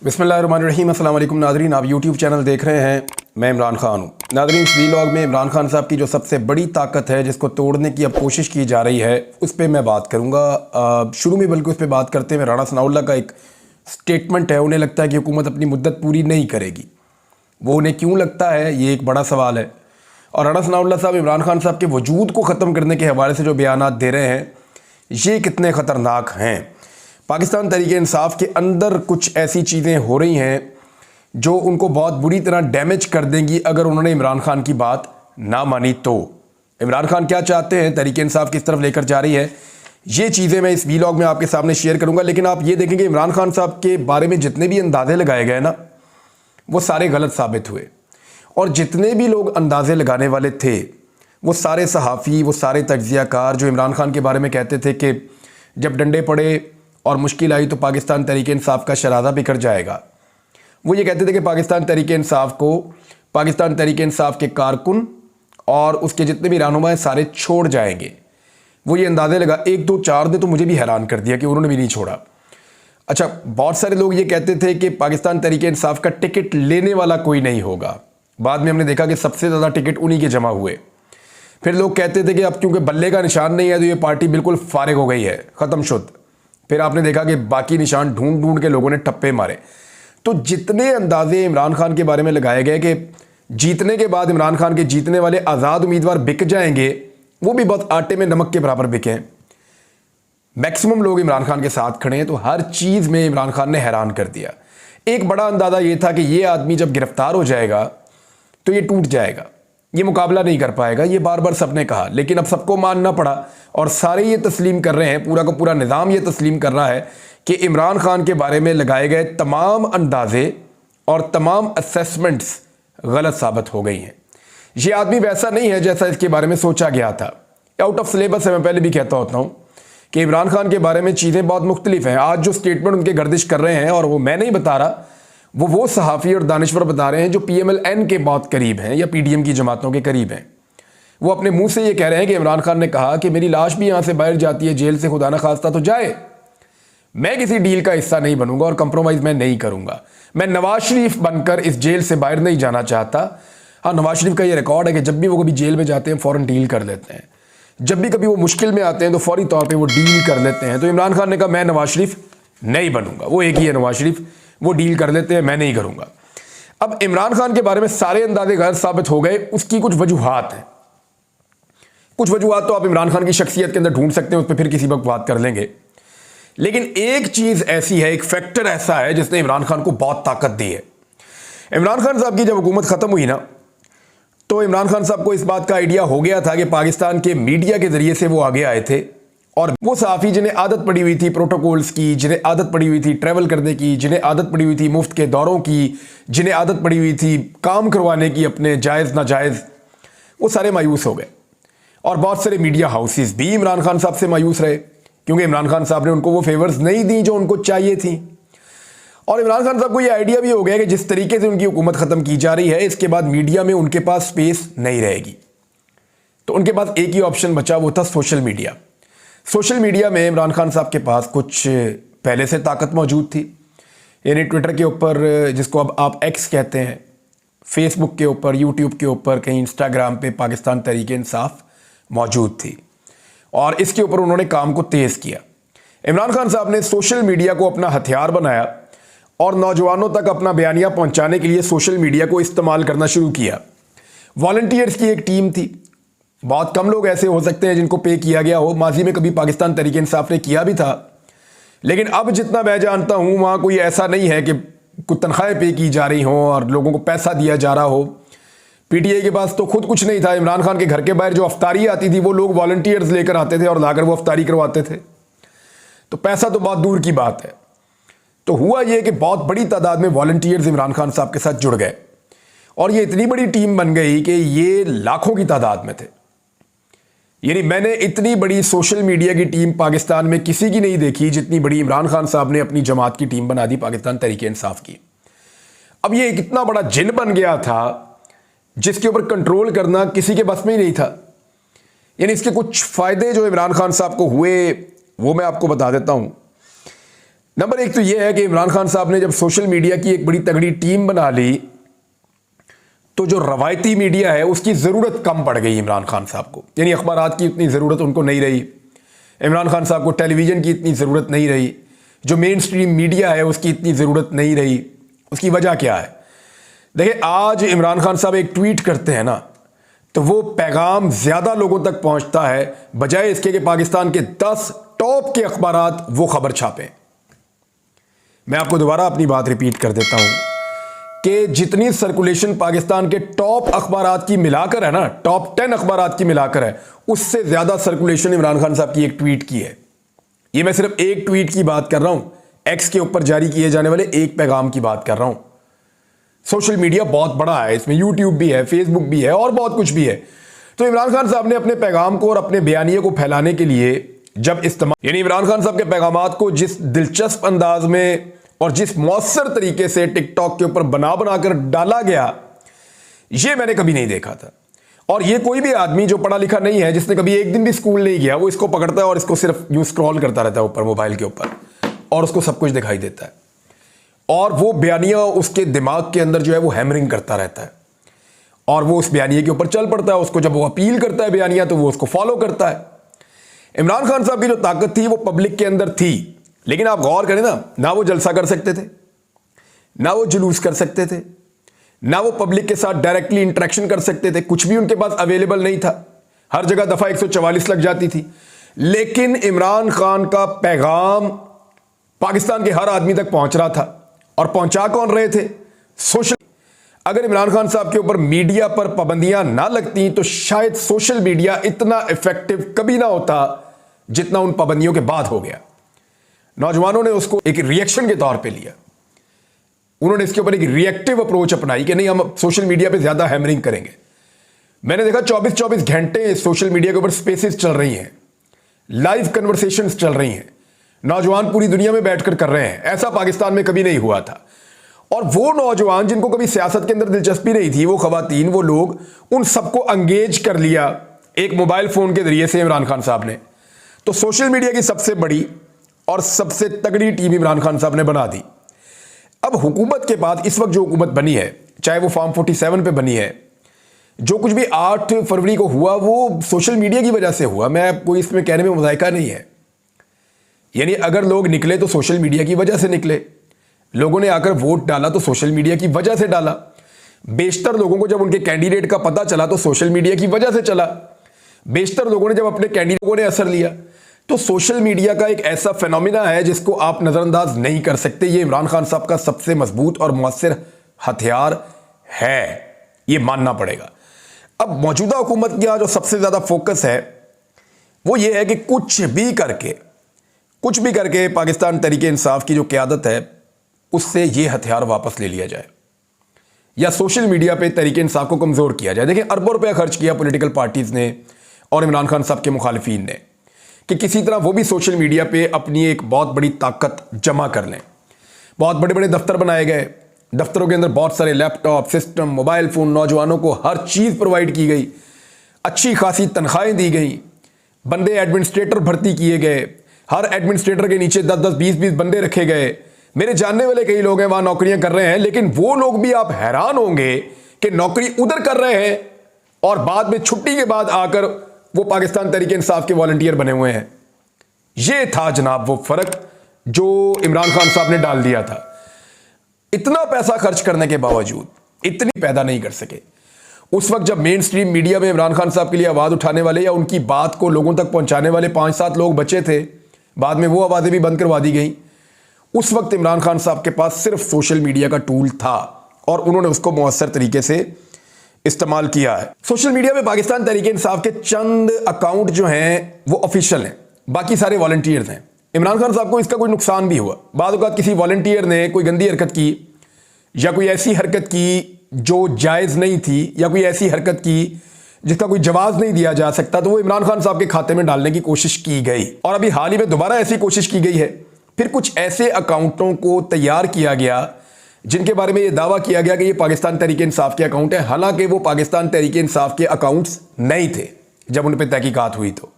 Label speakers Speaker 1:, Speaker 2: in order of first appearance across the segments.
Speaker 1: बिस्मिल्लाहिर्रहमानिर्रहीम। अस्सलाम वालेकुम नाज़रीन, आप यूट्यूब चैनल देख रहे हैं। मैं इमरान खान हूँ। नाज़रीन, इस वीलॉग में इमरान खान साहब की जो सबसे बड़ी ताकत है जिसको तोड़ने की अब कोशिश की जा रही है उस पर मैं बात करूँगा। शुरू में बल्कि उस पर बात करते हुए राणा सनाउल्लाह का एक स्टेटमेंट है। उन्हें लगता है कि हुकूमत अपनी मुद्दत पूरी नहीं करेगी। वो उन्हें क्यों लगता है, ये एक बड़ा सवाल है। और राणा सनाउल्लाह साहब इमरान खान साहब के वजूद को ख़त्म करने के हवाले से जो बयानात दे रहे हैं ये कितने ख़तरनाक हैं। पाकिस्तान तहरीक इंसाफ के अंदर कुछ ऐसी चीज़ें हो रही हैं जो उनको बहुत बुरी तरह डैमेज कर देंगी अगर उन्होंने इमरान खान की बात ना मानी तो। इमरान खान क्या चाहते हैं, तहरीक इंसाफ किस तरफ लेकर जा रही है, ये चीज़ें मैं इस वीलॉग में आपके सामने शेयर करूंगा। लेकिन आप ये देखेंगे इमरान खान साहब के बारे में जितने भी अंदाजे लगाए गए ना वो सारे गलत साबित हुए। और जितने भी लोग अंदाजे लगाने वाले थे वो सारे सहाफ़ी, वो सारे तज्ज़ियाकार जो इमरान खान के बारे में कहते थे कि जब डंडे पड़े और मुश्किल आई तो पाकिस्तान तहरीक इंसाफ का शराज़ा बिखर जाएगा, वो ये कहते थे कि पाकिस्तान तहरीक इंसाफ को, पाकिस्तान तहरीक इंसाफ के कारकुन और उसके जितने भी रहनुमा हैं सारे छोड़ जाएंगे। वो ये अंदाज़े लगा, 1 2 4 ने तो मुझे भी हैरान कर दिया कि उन्होंने भी नहीं छोड़ा। अच्छा, बहुत सारे लोग ये कहते थे कि पाकिस्तान तहरीक इंसाफ का टिकट लेने वाला कोई नहीं होगा। बाद में हमने देखा कि सबसे ज़्यादा टिकट उन्हीं के जमा हुए। फिर लोग कहते थे कि अब क्योंकि बल्ले का निशान नहीं है तो ये पार्टी बिल्कुल फारिग हो गई है, ख़त्म शुद्ध। फिर आपने देखा कि बाकी निशान ढूंढ ढूंढ के लोगों ने टप्पे मारे। तो जितने अंदाजे इमरान खान के बारे में लगाए गए कि जीतने के बाद इमरान खान के जीतने वाले आज़ाद उम्मीदवार बिक जाएंगे, वो भी बहुत आटे में नमक के बराबर बिके हैं। मैक्सिमम लोग इमरान खान के साथ खड़े हैं, तो हर चीज़ में इमरान खान ने हैरान कर दिया। एक बड़ा अंदाज़ा ये था कि ये आदमी जब गिरफ्तार हो जाएगा तो ये टूट जाएगा, ये मुकाबला नहीं कर पाएगा। ये बार बार सबने कहा, लेकिन अब सबको मानना पड़ा और सारे ये तस्लीम कर रहे हैं, पूरा का पूरा निज़ाम ये तस्लीम कर रहा है कि इमरान खान के बारे में लगाए गए तमाम अंदाजे और तमाम असेसमेंट्स गलत साबित हो गई हैं। ये आदमी वैसा नहीं है जैसा इसके बारे में सोचा गया था। आउट ऑफ सिलेबस है, मैं पहले भी कहता होता हूँ कि इमरान खान के बारे में चीज़ें बहुत मुख्तलिफ हैं। आज जो स्टेटमेंट उनके गर्दिश कर रहे हैं, और वो मैं नहीं बता रहा, वो सहाफ़ी और दानिश्वर बता रहे हैं जो PMLN के बहुत करीब हैं या PDM की जमातों के करीब हैं। वो अपने मुंह से ये कह रहे हैं कि इमरान खान ने कहा कि मेरी लाश भी यहाँ से बाहर जाती है जेल से, खुदा न खास्ता तो जाए, मैं किसी डील का हिस्सा नहीं बनूंगा और कंप्रोमाइज़ मैं नहीं करूंगा। मैं नवाज शरीफ बनकर इस जेल से बाहर नहीं जाना चाहता। हाँ, नवाज शरीफ का ये रिकॉर्ड है कि जब भी वो कभी जेल में जाते हैं फ़ौरन डील कर लेते हैं, जब भी कभी वो मुश्किल में आते हैं तो फौरी तौर पर वो डील कर लेते हैं। तो इमरान खान ने कहा मैं नवाज शरीफ नहीं बनूंगा, वो एक ही है नवाज शरीफ, वो डील कर लेते हैं, मैं नहीं करूंगा। अब इमरान खान के बारे में सारे अंदाजे गलत साबित हो गए। उसकी कुछ वजूहात हैं, कुछ वजूहात तो आप इमरान खान की शख्सियत के अंदर ढूंढ सकते हैं, उस पर फिर किसी वक्त बात कर लेंगे। लेकिन एक चीज़ ऐसी है, एक फैक्टर ऐसा है जिसने इमरान खान को बहुत ताकत दी है। इमरान खान साहब की जब हुकूमत ख़त्म हुई ना तो इमरान खान साहब को इस बात का आइडिया हो गया था कि पाकिस्तान के मीडिया के ज़रिए से वो आगे आए थे, और वो सहाफ़ी जिन्हें आदत पड़ी हुई थी प्रोटोकॉल्स की, जिन्हें आदत पड़ी हुई थी ट्रैवल करने की, जिन्हें आदत पड़ी हुई थी मुफ्त के दौरों की, जिन्हें आदत पड़ी हुई थी काम करवाने की अपने जायज़ नाजायज़, वो सारे मायूस हो गए। और बहुत सारे मीडिया हाउसेस भी इमरान खान साहब से मायूस रहे क्योंकि इमरान खान साहब ने उनको वो फेवर्स नहीं दी जो उनको चाहिए थी। और इमरान खान साहब को ये आइडिया भी हो गया कि जिस तरीके से उनकी हुकूमत ख़त्म की जा रही है, इसके बाद मीडिया में उनके पास स्पेस नहीं रहेगी। तो उनके पास एक ही ऑप्शन बचा, वो था सोशल मीडिया। सोशल मीडिया में इमरान खान साहब के पास कुछ पहले से ताकत मौजूद थी, यानी ट्विटर के ऊपर, जिसको अब आप एक्स कहते हैं, फेसबुक के ऊपर, यूट्यूब के ऊपर, कहीं इंस्टाग्राम पे पाकिस्तान तहरीक इंसाफ मौजूद थी, और इसके ऊपर उन्होंने काम को तेज़ किया। इमरान खान साहब ने सोशल मीडिया को अपना हथियार बनाया और नौजवानों तक अपना बयानिया पहुंचाने के लिए सोशल मीडिया को इस्तेमाल करना शुरू किया। वॉलंटियर्स की एक टीम थी, बहुत कम लोग ऐसे हो सकते हैं जिनको पे किया गया हो, माजी में कभी पाकिस्तान तहरीक इंसाफ ने किया भी था, लेकिन अब जितना मैं जानता हूँ वहाँ कोई ऐसा नहीं है कि कुछ तनख्वाहें पे की जा रही हों और लोगों को पैसा दिया जा रहा हो। PTI के पास तो खुद कुछ नहीं था। इमरान खान के घर के बाहर जो अफ्तारी आती थी वो लोग वॉलंटियर्स लेकर आते थे और लाकर वो अफ्तारी करवाते थे, तो पैसा तो बहुत दूर की बात है। तो हुआ ये कि बहुत बड़ी तादाद में वॉलंटियर्स इमरान खान साहब के साथ जुड़ गए और ये इतनी बड़ी टीम बन गई कि ये लाखों की तादाद में थे। यानी मैंने इतनी बड़ी सोशल मीडिया की टीम पाकिस्तान में किसी की नहीं देखी जितनी बड़ी इमरान खान साहब ने अपनी जमात की टीम बना दी पाकिस्तान तहरीक इंसाफ की। अब ये कितना बड़ा जिन बन गया था जिसके ऊपर कंट्रोल करना किसी के बस में ही नहीं था। यानी इसके कुछ फ़ायदे जो इमरान खान साहब को हुए वो मैं आपको बता देता हूँ। नंबर एक तो यह है कि इमरान खान साहब ने जब सोशल मीडिया की एक बड़ी तगड़ी टीम बना ली तो जो रवायती मीडिया है उसकी ज़रूरत कम पड़ गई इमरान खान साहब को, यानी अखबारात की इतनी ज़रूरत उनको नहीं रही, इमरान खान साहब को टेलीविज़न की इतनी ज़रूरत नहीं रही, जो मेन स्ट्रीम मीडिया है उसकी इतनी ज़रूरत नहीं रही। उसकी वजह क्या है? देखिए, आज इमरान खान साहब एक ट्वीट करते हैं ना तो वो पैगाम ज़्यादा लोगों तक पहुंचता है बजाय इसके कि पाकिस्तान के 10 टॉप के अखबारात वो खबर छापें। मैं आपको दोबारा अपनी बात रिपीट कर देता हूं कि जितनी सर्कुलेशन पाकिस्तान के टॉप अखबारात की मिलाकर है ना, टॉप 10 अखबारात की मिलाकर है, उससे ज़्यादा सर्कुलेशन इमरान खान साहब की एक ट्वीट की है। ये मैं सिर्फ एक ट्वीट की बात कर रहा हूं, एक्स के ऊपर जारी किए जाने वाले एक पैगाम की बात कर रहा हूं। सोशल मीडिया बहुत बड़ा है, इसमें यूट्यूब भी है, फेसबुक भी है और बहुत कुछ भी है। तो इमरान खान साहब ने अपने पैगाम को और अपने बयानिए को फैलाने के लिए जब इस्तेमाल, यानी इमरान खान साहब के पैगामात को जिस दिलचस्प अंदाज में और जिस मौसर तरीके से टिकटॉक के ऊपर बना बनाकर डाला गया, ये मैंने कभी नहीं देखा था। और ये कोई भी आदमी जो पढ़ा लिखा नहीं है, जिसने कभी एक दिन भी स्कूल नहीं गया, वो इसको पकड़ता है और इसको सिर्फ यूं स्क्रॉल करता रहता है ऊपर मोबाइल के ऊपर और उसको सब कुछ दिखाई देता है और वो बयानिया उसके दिमाग के अंदर जो है वो हैमरिंग करता रहता है और वो उस बयानिए के ऊपर चल पड़ता है। उसको जब वो अपील करता है बयानिया तो वो उसको फॉलो करता है। इमरान खान साहब की जो ताकत थी वो पब्लिक के अंदर थी, लेकिन आप गौर करें ना वो जलसा कर सकते थे, ना वो जुलूस कर सकते थे, ना वो पब्लिक के साथ डायरेक्टली इंटरेक्शन कर सकते थे, कुछ भी उनके पास अवेलेबल नहीं था। हर जगह दफा 144 लग जाती थी। लेकिन इमरान खान का पैगाम पाकिस्तान के हर आदमी तक पहुंच रहा था और पहुंचा कौन रहे थे? सोशल। अगर इमरान खान साहब के ऊपर मीडिया पर पाबंदियां ना लगती तो शायद सोशल मीडिया इतना इफेक्टिव कभी ना होता जितना उन पाबंदियों के बाद हो गया। नौजवानों ने उसको एक रिएक्शन के तौर पे लिया, उन्होंने इसके ऊपर एक रिएक्टिव अप्रोच अपनाई कि नहीं, हम सोशल मीडिया पे ज्यादा हैमरिंग करेंगे। मैंने देखा 24-24 घंटे सोशल मीडिया के ऊपर स्पेसेस चल रही हैं, लाइव कन्वर्सेशंस चल रही हैं, नौजवान पूरी दुनिया में बैठकर कर रहे हैं। ऐसा पाकिस्तान में कभी नहीं हुआ था। और वो नौजवान जिनको कभी सियासत के अंदर दिलचस्पी नहीं थी, वो खवातीन, वो लोग, उन सबको अंगेज कर लिया एक मोबाइल फोन के जरिए से इमरान खान साहब ने। तो सोशल मीडिया की सबसे बड़ी और सबसे तगड़ी टीम इमरान खान साहब ने बना दी। अब हुकूमत के बाद इस वक्त जो हुकूमत बनी है, चाहे वो फॉर्म 47 पे बनी है, जो कुछ भी 8 फरवरी को हुआ वो सोशल मीडिया की वजह से हुआ। मैं कोई इसमें कहने में मुज़ायका नहीं है। यानी अगर लोग निकले तो सोशल मीडिया की वजह से निकले, लोगों ने आकर वोट डाला तो सोशल मीडिया की वजह से डाला, बेशतर लोगों को जब उनके कैंडिडेट का पता चला तो सोशल मीडिया की वजह से चला, बेशतर लोगों ने जब अपने कैंडिडेटों ने असर लिया। तो सोशल मीडिया का एक ऐसा फिनोमिना है जिसको आप नज़रअंदाज नहीं कर सकते। ये इमरान खान साहब का सबसे मजबूत और मुअस्सिर हथियार है, ये मानना पड़ेगा। अब मौजूदा हुकूमत का जो सबसे ज़्यादा फोकस है वो ये है कि कुछ भी करके पाकिस्तान तहरीके इंसाफ की जो क़यादत है उससे ये हथियार वापस ले लिया जाए या सोशल मीडिया पे तहरीके इंसाफ को कमज़ोर किया जाए। देखिए, अरबों रुपया खर्च किया पॉलिटिकल पार्टीज़ ने और इमरान खान साहब के मुखालिफिन ने कि किसी तरह वो भी सोशल मीडिया पे अपनी एक बहुत बड़ी ताकत जमा कर लें। बहुत बड़े बड़े दफ्तर बनाए गए, दफ्तरों के अंदर बहुत सारे लैपटॉप, सिस्टम, मोबाइल फ़ोन, नौजवानों को हर चीज़ प्रोवाइड की गई, अच्छी खासी तनख्वाहें दी गई, बंदे एडमिनिस्ट्रेटर भर्ती किए गए, हर एडमिनिस्ट्रेटर के नीचे 10-10, 20-20 बंदे रखे गए। मेरे जानने वाले कई लोग हैं वहाँ नौकरियां कर रहे हैं, लेकिन वो लोग भी आप हैरान होंगे कि नौकरी उधर कर रहे हैं और बाद में छुट्टी के बाद आकर वो पाकिस्तान तहरीके इंसाफ के वॉलंटियर बने हुए हैं। ये था जनाब वो फर्क जो इमरान खान साहब ने डाल दिया था। इतना पैसा खर्च करने के बावजूद इतनी पैदा नहीं कर सके। उस वक्त जब मेन स्ट्रीम मीडिया में इमरान खान साहब के लिए आवाज़ उठाने वाले या उनकी बात को लोगों तक पहुंचाने वाले 5-7 लोग बचे थे, बाद में वो आवाज़ें भी बंद करवा दी गई। उस वक्त इमरान खान साहब के पास सिर्फ सोशल मीडिया का टूल था और उन्होंने उसको मुअस्सर तरीके से इस्तेमाल किया है। सोशल मीडिया में पाकिस्तान तहरीके इंसाफ के चंद अकाउंट जो हैं वो ऑफिशियल हैं, बाकी सारे वॉलंटियर्स हैं। इमरान खान साहब को इसका कोई नुकसान भी हुआ। बाद औक़ात किसी वॉलंटियर ने कोई गंदी हरकत की या कोई ऐसी हरकत की जो जायज़ नहीं थी या कोई ऐसी हरकत की जिसका कोई जवाब नहीं दिया जा सकता, तो वो इमरान खान साहब के खाते में डालने की कोशिश की गई और अभी हाल ही में दोबारा ऐसी कोशिश की गई है। फिर कुछ ऐसे अकाउंटों को तैयार किया गया जिनके बारे में ये दावा किया गया कि ये पाकिस्तान तहरीके इंसाफ के अकाउंट है, हालांकि वो पाकिस्तान तहरीके इंसाफ के अकाउंट्स नहीं थे जब उन पर तहकीकात हुई। तो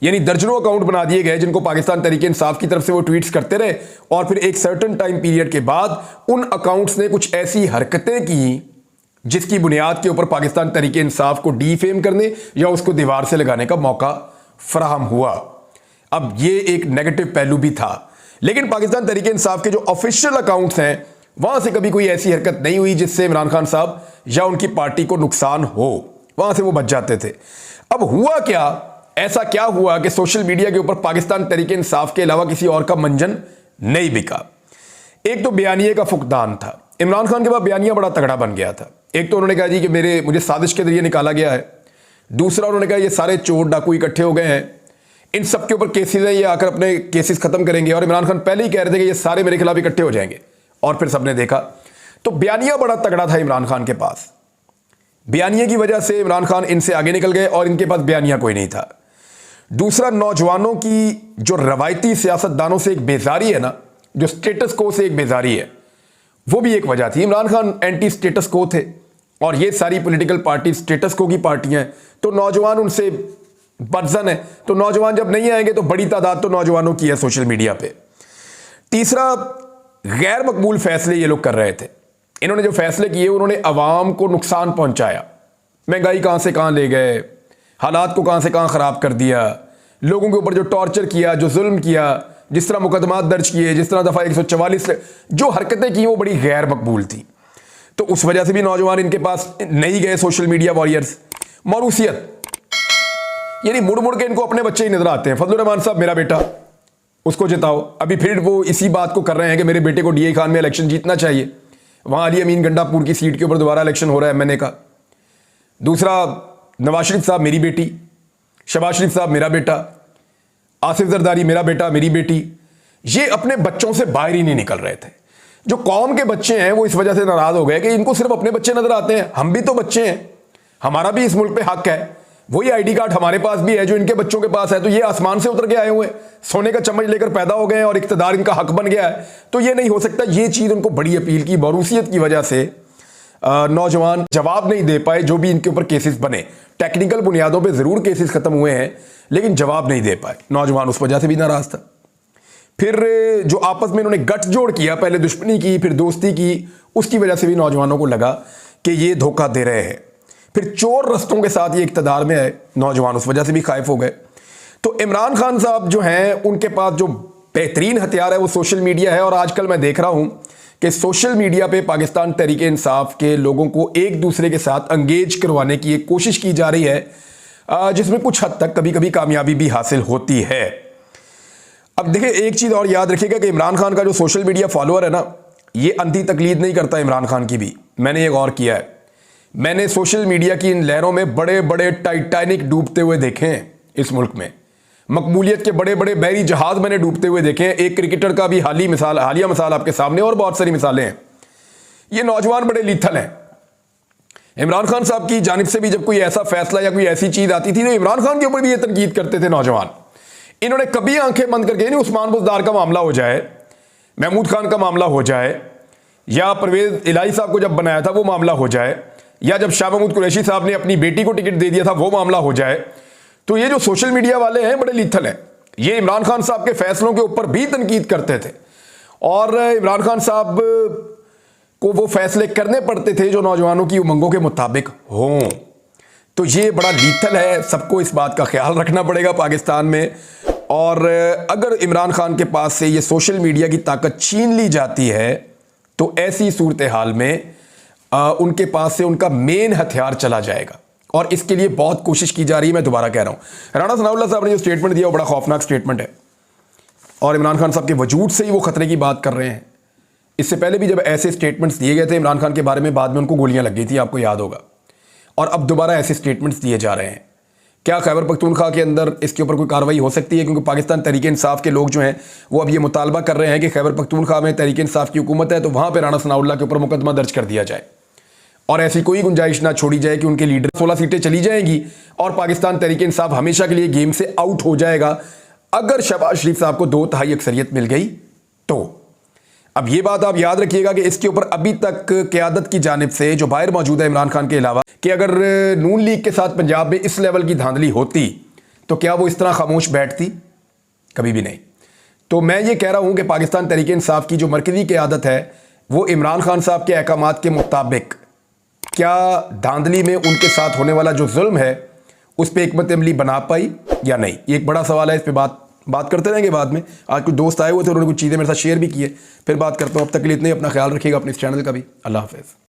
Speaker 1: यानी दर्जनों अकाउंट बना दिए गए जिनको पाकिस्तान तहरीक इंसाफ की तरफ से वो ट्वीट्स करते रहे और फिर एक सर्टेन टाइम पीरियड के बाद उन अकाउंट्स ने कुछ ऐसी हरकतें की जिसकी बुनियाद के ऊपर पाकिस्तान तहरीक इंसाफ को डीफेम करने या उसको दीवार से लगाने का मौका फराहम हुआ। अब ये एक नेगेटिव पहलू भी था, लेकिन पाकिस्तान तहरीक इंसाफ के जो ऑफिशियल अकाउंट्स हैं वहां से कभी कोई ऐसी हरकत नहीं हुई जिससे इमरान खान साहब या उनकी पार्टी को नुकसान हो, वहां से वो बच जाते थे। अब हुआ क्या, ऐसा क्या हुआ कि सोशल मीडिया के ऊपर पाकिस्तान तहरीक इंसाफ के अलावा किसी और का मंजन नहीं बिका। एक तो बयानिए का फुकदान था, इमरान खान के बाद बयानिया बड़ा तगड़ा बन गया था। एक तो उन्होंने कहा जी कि मुझे साजिश के जरिए निकाला गया है, दूसरा उन्होंने कहा ये सारे चोर डाकू इकट्ठे हो गए हैं, इन सब के ऊपर केसेस है, ये आकर अपने केसेस खत्म करेंगे, और इमरान खान पहले ही कह रहे थे कि ये सारे मेरे खिलाफ इकट्ठे हो जाएंगे, और फिर सबने देखा। तो बयानिया बड़ा तगड़ा था इमरान खान के पास, बयानिया की वजह से इमरान खान इनसे आगे निकल गए और इनके पास बयानिया कोई नहीं था। दूसरा, नौजवानों की जो रवायती सियासतदानों से एक बेजारी है ना, जो स्टेटस को से एक बेजारी है, वो भी एक वजह थी। इमरान खान एंटी स्टेटस को थे और ये सारी पॉलिटिकल पार्टी स्टेटस को की पार्टियां हैं, तो नौजवान उनसे बर्जन है। तो नौजवान जब नहीं आएंगे तो बड़ी तादाद तो नौजवानों की है सोशल मीडिया पे। तीसरा, गैर मकबूल फैसले ये लोग कर रहे थे। इन्होंने जो फैसले किए उन्होंने अवाम को नुकसान पहुंचाया, महंगाई कहां से कहां ले गए, हालात को कहां से कहां खराब कर दिया, लोगों के ऊपर जो टॉर्चर किया, जो जुल्म किया, जिस तरह मुकदमात दर्ज किए, जिस तरह दफा 144 जो हरकतें की वो बड़ी गैर मकबूल थी। तो उस वजह से भी नौजवान इनके पास नहीं गए सोशल मीडिया वॉरियर्स। मौरूसियत, यानी मुड़ मुड़ के इनको अपने बच्चे ही नजर आते हैं। फजलुर रहमान साहब मेरा बेटा, उसको जिताओ। अभी फिर वो इसी बात को कर रहे हैं कि मेरे बेटे को डीए खान में इलेक्शन जीतना चाहिए। वहां अली अमीन गंडापुर की सीट के ऊपर दोबारा इलेक्शन हो रहा है एमएनए का। दूसरा, नवाज शरीफ साहब मेरी बेटी, शहबाज शरीफ साहब मेरा बेटा, आसिफ जरदारी मेरा बेटा मेरी बेटी, ये अपने बच्चों से बाहर ही नहीं निकल रहे थे। जो कौम के बच्चे हैं वो इस वजह से नाराज हो गए कि इनको सिर्फ अपने बच्चे नजर आते हैं। हम भी तो बच्चे हैं, हमारा भी इस मुल्क पे हक है, वही आईडी कार्ड हमारे पास भी है जो इनके बच्चों के पास है। तो ये आसमान से उतर के आए हुए, सोने का चम्मच लेकर पैदा हो गए हैं और इख्तिदार इनका हक बन गया है, तो ये नहीं हो सकता। ये चीज उनको बड़ी अपील की। बरूसियत की वजह से नौजवान जवाब नहीं दे पाए। जो भी इनके ऊपर केसेस बने, टेक्निकल बुनियादों पे जरूर केसेस खत्म हुए हैं, लेकिन जवाब नहीं दे पाए। नौजवान उस वजह से भी नाराज था। फिर जो आपस में इन्होंने गठजोड़ किया, पहले दुश्मनी की फिर दोस्ती की, उसकी वजह से भी नौजवानों को लगा कि ये धोखा दे रहे हैं। फिर चोर रस्तों के साथ ये इख्तिदार में आए, नौजवान उस वजह से भी खाइफ हो गए। तो इमरान खान साहब जो हैं, उनके पास जो बेहतरीन हथियार है वो सोशल मीडिया है। और आजकल मैं देख रहा हूं कि सोशल मीडिया पे पाकिस्तान तहरीक इंसाफ के लोगों को एक दूसरे के साथ अंगेज करवाने की एक कोशिश की जा रही है, जिसमें कुछ हद तक कभी कभी कामयाबी भी हासिल होती है। अब देखिए, एक चीज और याद रखिएगा कि इमरान खान का जो सोशल मीडिया फॉलोअर है ना, ये अंधी तकलीद नहीं करता इमरान खान की भी। मैंने ये गौर किया है, मैंने सोशल मीडिया की इन लहरों में बड़े बड़े टाइटैनिक डूबते हुए देखे हैं इस मुल्क में। मकबूलियत के बड़े बड़े बहरी जहाज मैंने डूबते हुए देखे हैं। एक क्रिकेटर का भी हालिया मिसाल आपके सामने, और बहुत सारी मिसालें हैं। ये नौजवान बड़े लीथल हैं। इमरान खान साहब की जानिब से भी जब कोई ऐसा फैसला या कोई ऐसी चीज आती थी तो इमरान खान के ऊपर भी ये तनकीद करते थे नौजवान। इन्होंने कभी आंखें बंद करके, नहीं उस्मान बुज़दार का मामला हो जाए, महमूद खान का मामला हो जाए, या परवेज इलाही साहब को जब बनाया था वो मामला हो जाए, या जब शाह महमूद कुरैशी साहब ने अपनी बेटी को टिकट दे दिया था वो मामला हो जाए, तो ये जो सोशल मीडिया वाले हैं बड़े लीथल हैं। ये इमरान खान साहब के फैसलों के ऊपर भी तनकीद करते थे और इमरान खान साहब को वो फैसले करने पड़ते थे जो नौजवानों की उमंगों के मुताबिक हों। तो ये बड़ा लीथल है, सबको इस बात का ख्याल रखना पड़ेगा पाकिस्तान में। और अगर इमरान खान के पास से ये सोशल मीडिया की ताकत छीन ली जाती है तो ऐसी सूरत हाल में उनके पास से उनका मेन हथियार चला जाएगा, और इसके लिए बहुत कोशिश की जा रही है। मैं दोबारा कह रहा हूं, राणा सनाउल्लाह साहब ने जो स्टेटमेंट दिया वो बड़ा खौफनाक स्टेटमेंट है, और इमरान खान साहब के वजूद से ही वो खतरे की बात कर रहे हैं। इससे पहले भी जब ऐसे स्टेटमेंट्स दिए गए थे इमरान खान के बारे में, बाद में उनको गोलियां लग गई थी, आपको याद होगा। और अब दोबारा ऐसे स्टेटमेंट्स दिए जा रहे हैं। क्या खैबर पख्तूनख्वा के अंदर इसके ऊपर कोई कार्रवाई हो सकती है? क्योंकि पाकिस्तान तहरीक इंसाफ के लोग जो हैं वो अब ये मुतालबा कर रहे हैं कि खैबर पख्तूनख्वा में तहरीक इंसाफ की हुकूमत है तो वहां पर राणा सनाउल्लाह के ऊपर मुकदमा दर्ज कर दिया जाए, और ऐसी कोई गुंजाइश ना छोड़ी जाए कि उनके लीडर 16 सीटें चली जाएंगी और पाकिस्तान तहरीक इंसाफ हमेशा के लिए गेम से आउट हो जाएगा अगर शहबाज शरीफ साहब को 2/3 अक्सरियत मिल गई तो। अब ये बात आप याद रखिएगा कि इसके ऊपर अभी तक क़यादत की जानिब से जो बाहर मौजूद है इमरान खान के अलावा, कि अगर नून लीग के साथ पंजाब में इस लेवल की धांधली होती तो क्या वो इस तरह खामोश बैठती? कभी भी नहीं। तो मैं ये कह रहा हूँ कि पाकिस्तान तहरीक इंसाफ की जो मरकज़ी क़यादत है वो इमरान खान साहब के अहकामात के मुताबिक क्या धांधली में उनके साथ होने वाला जो जुल्म है उस पर हिकमत अमली बना पाई या नहीं, ये एक बड़ा सवाल है। इस पर बात करते रहेंगे बाद में। आज कुछ दोस्त आए हुए थे, उन्होंने कुछ चीज़ें मेरे साथ शेयर भी की है, फिर बात करता हूँ। अब तक के लिए इतने ही। अपना ख्याल रखिएगा अपने इस चैनल का भी। अल्लाह हाफ़िज़।